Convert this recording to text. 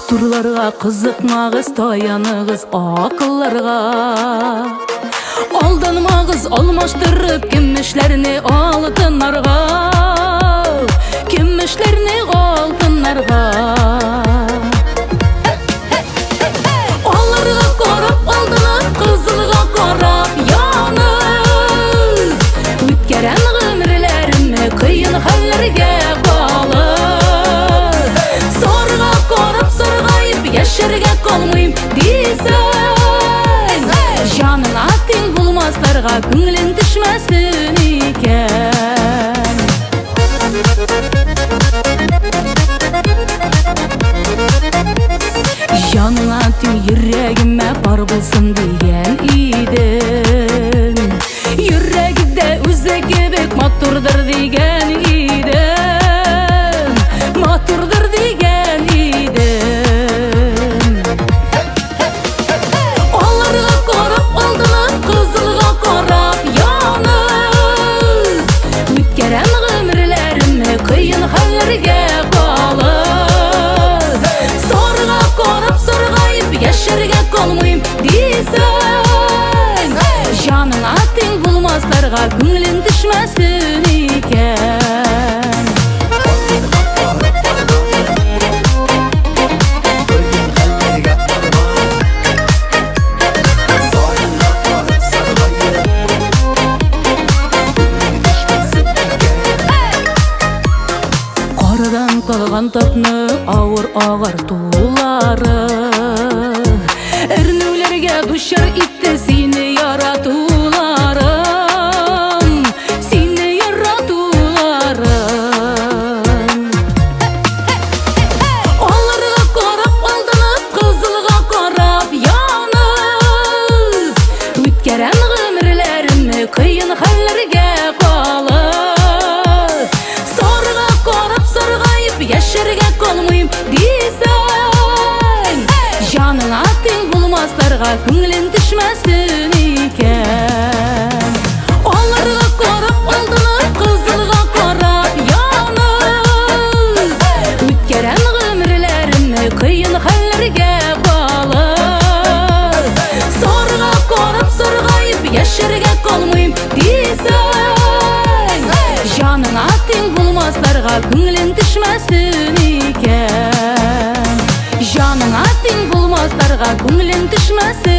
Матурларга кызыкмагыз, таянығыз акылларга. Алданмагыз, алмаштырып кимешләрне алтыннарга, кимешләрне алтыннарга. Аларга карап алданып, кызылга карап янып, үткәрәм гомерләремне кыен хәлләргә калып. Сорга карап соргайып яшәргә калмыйм дисәң, җаныңа тиң булмасларга күңелең төшмәсен икән. Җаныңа тиң йөрәгемә бар булсын дигән идем, йөрәгедә үзе кебек матурдыр дигән идем, матурдыр дигән идем. Аларга карап алданып, кызылга карап янып, үткәрәм гомерләремне кыен хәлләргә калып. Сорга карап соргайып яшәргә калмыйм дисәң, җаныңа тиң булмасларга күңелең төшмәсен икән. Кардан калган тапны авыр агартулары, әрнүләргә дучар итте сине яратуларым, сине яратуларым. Аларга карап алданып, кызылга карап янып, үткәрәм гомерләремне кыен хәлләргә калып. Сорга карап соргайып яшәргә калмыйм дисәң, җаныңа тиң булмасларга күңелең төшмәсен икән. Аларга карап алданып, кызылга карап янып, үткәрәм гомерләремне кыен хәлләргә калып. Сорга карап соргайып яшәргә калмыйм дисәң, җаныңа тиң булмасларга күңелең төшмәсен икән. Җаныңа тиң булмасларга күңелең төшмәсен.